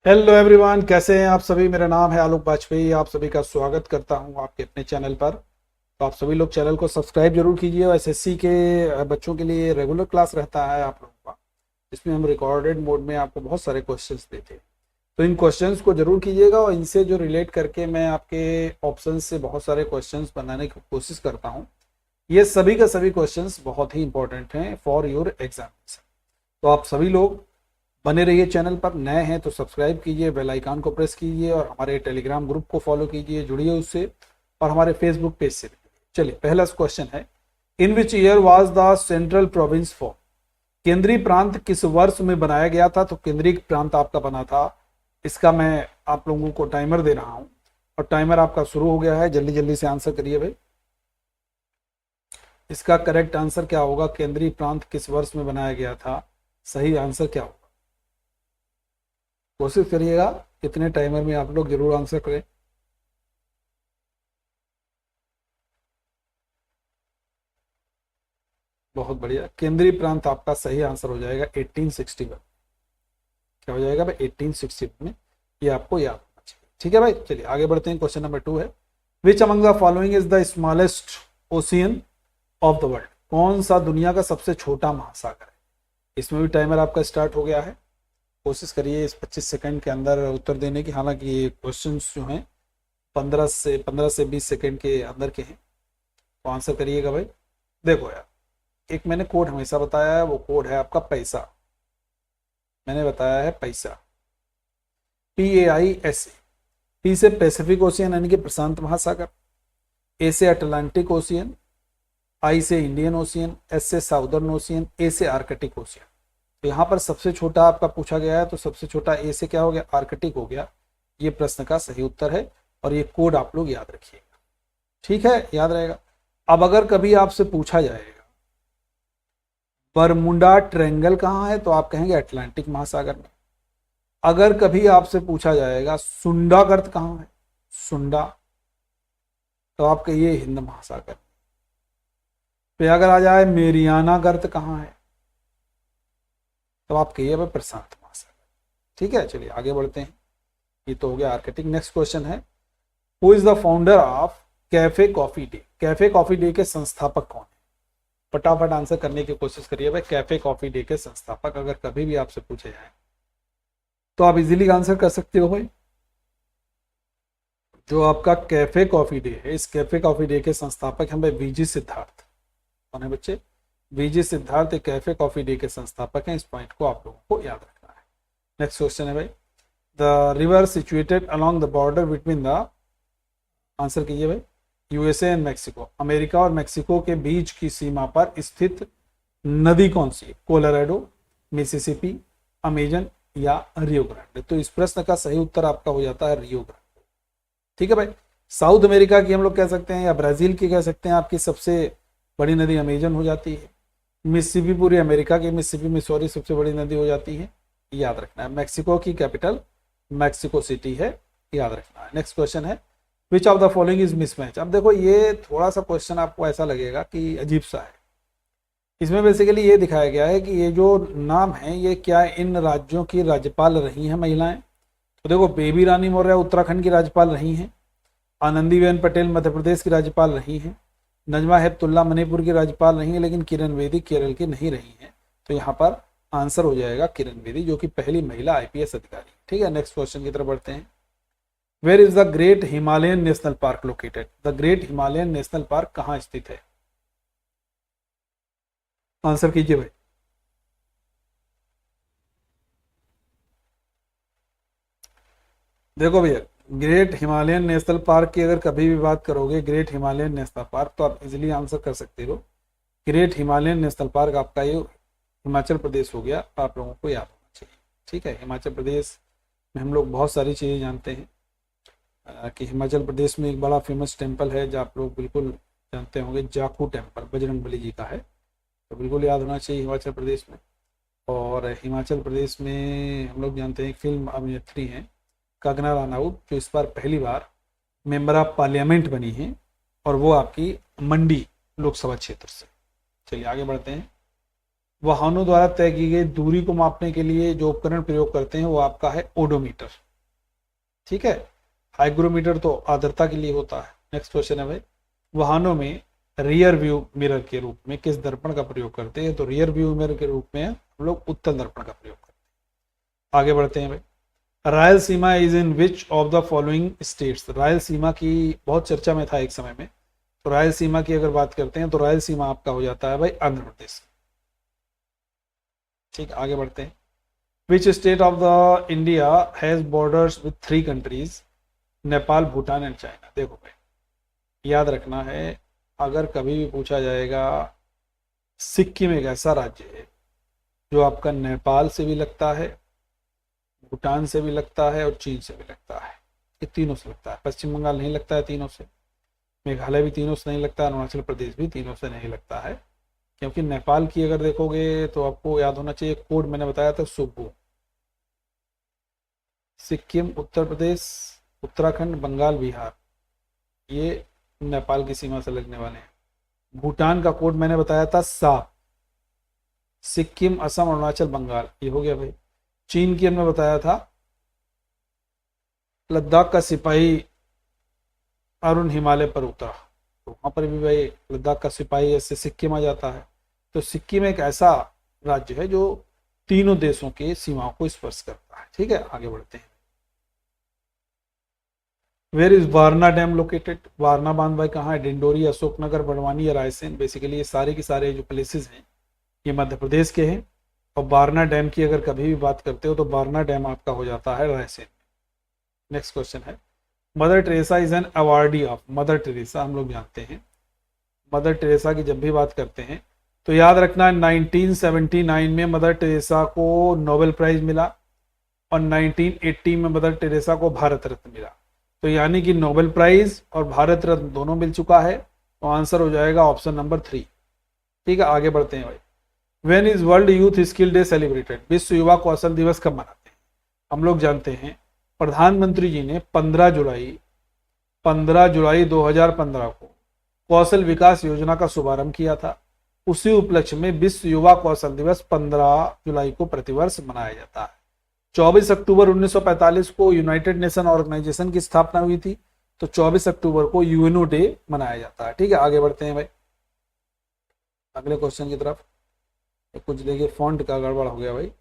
Hello everyone, कैसे हैं आप सभी। मेरा नाम है आलोक बाजपेयी। आप सभी का स्वागत करता हूं आपके अपने चैनल पर। तो आप सभी लोग चैनल को सब्सक्राइब जरूर कीजिए। और एसएससी के बच्चों के लिए रेगुलर क्लास रहता है आप लोगों का, जिसमें हम रिकॉर्डेड मोड में आपको बहुत सारे क्वेश्चंस देते हैं। तो इन क्वेश्चंस को जरूर कीजिएगा और इनसे जो रिलेट करके मैं आपके ऑप्शन से बहुत सारे क्वेश्चंस बनाने की कोशिश करता हूँ। ये सभी का सभी क्वेश्चंस बहुत ही इंपॉर्टेंट हैं फॉर योर एग्जामिनेशन। तो आप सभी लोग बने रहिए चैनल पर। नए हैं तो सब्सक्राइब कीजिए, बेल आइकन को प्रेस कीजिए और हमारे टेलीग्राम ग्रुप को फॉलो कीजिए, जुड़िए उससे, और हमारे फेसबुक पेज से भी। चलिए, पहला क्वेश्चन है, in which year was the central province form. केंद्रीय प्रांत किस वर्ष में बनाया गया था। तो केंद्रीय प्रांत आपका बना था, इसका मैं आप लोगों को टाइमर दे रहा हूं और टाइमर आपका शुरू हो गया है। जल्दी जल्दी से आंसर करिए भाई। इसका करेक्ट आंसर क्या होगा? केंद्रीय प्रांत किस वर्ष में बनाया गया था, सही आंसर क्या होगा? कोशिश करिएगा इतने टाइमर में आप लोग जरूर आंसर करें। बहुत बढ़िया, केंद्रीय प्रांत आपका सही आंसर हो जाएगा 1861। क्या हो जाएगा भाई? 1861 में। ये आपको याद होना चाहिए। ठीक है भाई, चलिए आगे बढ़ते हैं। क्वेश्चन नंबर 2 है, which among the following is the smallest ocean of the world. कौन सा दुनिया का सबसे छोटा महासागर है? इसमें भी टाइमर आपका स्टार्ट हो गया है। कोशिश करिए इस 25 सेकंड के अंदर उत्तर देने की। हालांकि ये क्वेश्चन जो हैं 15 से 20 सेकंड के अंदर के हैं। तो आंसर करिएगा भाई। देखो यार, एक मैंने कोड हमेशा बताया है, वो कोड है आपका पैसा। मैंने बताया है पैसा, PAISA। P से पैसिफिक ओशियन यानी कि प्रशांत महासागर, A से अटलांटिक ओशियन, I से इंडियन ओशियन, S से साउदर्न ओशियन, A से आर्कटिक ओशियन। तो यहाँ पर सबसे छोटा आपका पूछा गया है, तो सबसे छोटा A से क्या हो गया? आर्कटिक हो गया। ये प्रश्न का सही उत्तर है और ये कोड आप लोग याद रखिएगा। ठीक है, याद रहेगा। अब अगर कभी आपसे पूछा जाएगा बरमुंडा ट्रायंगल कहाँ है, तो आप कहेंगे अटलांटिक महासागर में। अगर कभी आपसे पूछा जाएगा सुंडा गर्त कहाँ है, सुंडा, तो आप कहिए हिंद महासागर। फिर अगर आ जाए मेरियाना गर्त कहाँ है, तो आप कहिए भाई प्रशांत महासागर। ठीक है, चलिए आगे बढ़ते हैं। ये तो हो गया आर्कटिक। नेक्स्ट क्वेश्चन है, who is the founder of cafe coffee day. Cafe coffee day के संस्थापक कौन है? फटाफट आंसर करने की कोशिश करिए भाई। कैफे कॉफी डे के संस्थापक अगर कभी भी आपसे पूछे जाए तो आप इजीली आंसर कर सकते हो भाई। जो आपका कैफे कॉफी डे है, इस कैफे कॉफी डे के संस्थापक हैं भाई VG सिद्धार्थ। कौन है बच्चे? VG Siddharth cafe coffee day के संस्थापक हैं। इस पॉइंट को आप लोगों को याद रखना है। नेक्स्ट क्वेश्चन है भाई, the river situated along the border between the, answer कीजिए भाई, USA एंड मैक्सिको। अमेरिका और मैक्सिको के बीच की सीमा पर स्थित नदी कौन सी है? कोलोराडो, मिसिसिपी, अमेजन या रियो ग्रांडे। तो इस प्रश्न का सही उत्तर आपका हो जाता है रियो ग्रांडे। ठीक है भाई। साउथ अमेरिका की हम लोग कह सकते हैं या ब्राजील की कह सकते हैं, आपकी सबसे बड़ी नदी अमेजन हो जाती है। मिसिसिपी पूरी अमेरिका की मिसिसिपी मिसौरी सबसे बड़ी नदी हो जाती है, याद रखना है। मैक्सिको की कैपिटल मैक्सिको सिटी है, याद रखना है। नेक्स्ट क्वेश्चन है, which of the following is mismatch. अब देखो, ये थोड़ा सा क्वेश्चन आपको ऐसा लगेगा कि अजीब सा है। इसमें बेसिकली ये दिखाया गया है कि ये जो नाम है ये क्या इन राज्यों की राज्यपाल रही हैं महिलाएं। तो देखो, बेबी रानी मौर्य उत्तराखंड की राज्यपाल रही हैं, आनंदीबेन पटेल मध्य प्रदेश की राज्यपाल रही हैं, नजमा हेपतुल्ला मणिपुर की राज्यपाल रही हैं, लेकिन किरण बेदी केरल की नहीं रही हैं। तो यहाँ पर आंसर हो जाएगा किरण बेदी, जो कि पहली महिला IPS अधिकारी। ठीक है, नेक्स्ट क्वेश्चन की तरफ बढ़ते हैं। Where is the great Himalayan national park located. The great Himalayan national park कहाँ स्थित है? आंसर कीजिए भाई। देखो भैया, ग्रेट हिमालयन नेशनल पार्क की अगर कभी भी बात करोगे, ग्रेट हिमालयन नेशनल पार्क, तो आप इजीली आंसर कर सकते हो। ग्रेट हिमालयन नेशनल पार्क आपका ये हिमाचल प्रदेश हो गया, आप लोगों को याद होना चाहिए। ठीक है, हिमाचल प्रदेश में हम लोग बहुत सारी चीज़ें जानते हैं कि हिमाचल प्रदेश में एक बड़ा फेमस टेम्पल है जो आप लोग बिल्कुल जानते होंगे, जाखू टेम्पल बजरंगबली जी का है। तो बिल्कुल याद होना चाहिए हिमाचल प्रदेश में। और हिमाचल प्रदेश में हम लोग जानते हैं एक फिल्म अभिनेत्री हैं कंगना रनौत, जो इस बार पहली बार मेंबर ऑफ पार्लियामेंट बनी हैं, और वो आपकी मंडी लोकसभा क्षेत्र से। चलिए आगे बढ़ते हैं। वाहनों द्वारा तय की गई दूरी को मापने के लिए जो उपकरण प्रयोग करते हैं वो आपका है ओडोमीटर। ठीक है, हाइग्रोमीटर तो आर्द्रता के लिए होता है। नेक्स्ट क्वेश्चन है भाई, वाहनों में रियर व्यू मिरर के रूप में किस दर्पण का प्रयोग करते हैं? तो रियर व्यू मिरर के रूप में हम लोग उत्तल दर्पण का प्रयोग करते हैं। आगे बढ़ते हैं भाई, Rayalaseema is in which of the following states? Rayalaseema की बहुत चर्चा में था एक समय में, तो रायलसीमा की अगर बात करते हैं तो रायलसीमा आपका हो जाता है भाई आंध्र प्रदेश। ठीक, आगे बढ़ते हैं, which state of the India has borders with 3 countries? Nepal, Bhutan and China. देखो भाई याद रखना है, अगर कभी भी पूछा जाएगा सिक्किम एक ऐसा राज्य है जो आपका नेपाल से भी लगता है, भूटान से भी लगता है और चीन से भी लगता है, ये तीनों से लगता है। पश्चिम बंगाल नहीं लगता है तीनों से, मेघालय भी तीनों से नहीं लगता है, अरुणाचल प्रदेश भी तीनों से नहीं लगता है। क्योंकि नेपाल की अगर देखोगे तो आपको याद होना चाहिए कोड मैंने बताया था सुब्बू। सिक्किम, उत्तर प्रदेश, उत्तराखंड, बंगाल, बिहार, ये नेपाल की सीमा से लगने वाले हैं। भूटान का कोड मैंने बताया था सा। सिक्किम, असम, अरुणाचल, बंगाल, ये हो गया भाई। चीन की हमने बताया था लद्दाख का सिपाही अरुण हिमालय पर उतरा, तो वहां पर भी भाई लद्दाख का सिपाही ऐसे सिक्किम आ जाता है। तो सिक्किम एक ऐसा राज्य है जो तीनों देशों के सीमाओं को स्पर्श करता है। ठीक है, आगे बढ़ते हैं, where is Warna dam located? Warna बांध भाई कहाँ है? डिंडोरी, अशोकनगर, बड़वानी या रायसेन? बेसिकली ये सारे के सारे जो प्लेसेस हैं ये मध्य प्रदेश के हैं। और वारना डैम की अगर कभी भी बात करते हो तो वारना डैम आपका हो जाता है रायसेन। नेक्स्ट क्वेश्चन है, mother Teresa is an awardee of? Mother Teresa हम लोग जानते हैं, मदर टेरेसा की जब भी बात करते हैं तो याद रखना 1979 में मदर टेरेसा को नोबेल प्राइज मिला और 1980 में मदर टेरेसा को भारत रत्न मिला। तो यानी कि नोबेल प्राइज और भारत रत्न दोनों मिल चुका है, तो आंसर हो जाएगा ऑप्शन नंबर 3। ठीक है, आगे बढ़ते हैं भाई, when is world youth skill day celebrated? विश्व युवा कौशल दिवस कब मनाते हैं? हम लोग जानते हैं प्रधानमंत्री जी ने 15 जुलाई 2015 को कौशल विकास योजना का शुभारंभ किया था। उसी उपलक्ष्य में विश्व युवा कौशल दिवस 15 जुलाई को प्रतिवर्ष मनाया जाता है। 24 अक्टूबर 1945 को यूनाइटेड नेशन ऑर्गेनाइजेशन की स्थापना हुई थी, तो 24 अक्टूबर को यूएनओ डे मनाया जाता है। ठीक है, आगे बढ़ते हैं भाई अगले क्वेश्चन की तरफ। कुछ देखिए फॉन्ट का गड़बड़ हो गया भाई,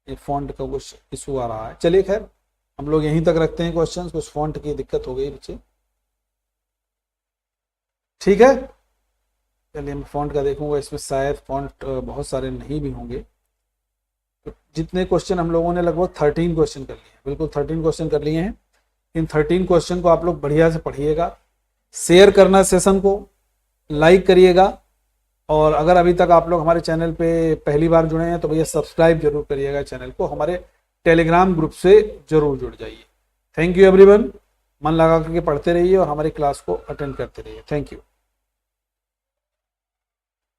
ये फॉन्ट का कुछ इशू आ रहा है। चलिए खैर हम लोग यहीं तक रखते हैं क्वेश्चंस, कुछ फॉन्ट की दिक्कत हो गई बच्चे। ठीक है, चलिए मैं फॉन्ट का देखूंगा, इसमें शायद फॉन्ट बहुत सारे नहीं भी होंगे। तो जितने क्वेश्चन हम लोगों ने लगभग 13 क्वेश्चन कर लिए हैं, बिल्कुल 13 क्वेश्चन कर लिए हैं। इन 13 क्वेश्चन को आप लोग बढ़िया से पढ़िएगा, शेयर करना सेशन को, लाइक करिएगा, और अगर अभी तक आप लोग हमारे चैनल पे पहली बार जुड़े हैं तो भैया सब्सक्राइब जरूर करिएगा चैनल को, हमारे टेलीग्राम ग्रुप से जरूर जुड़ जाइए। थैंक यू एवरीवन, मन लगा करके पढ़ते रहिए और हमारी क्लास को अटेंड करते रहिए। Thank you.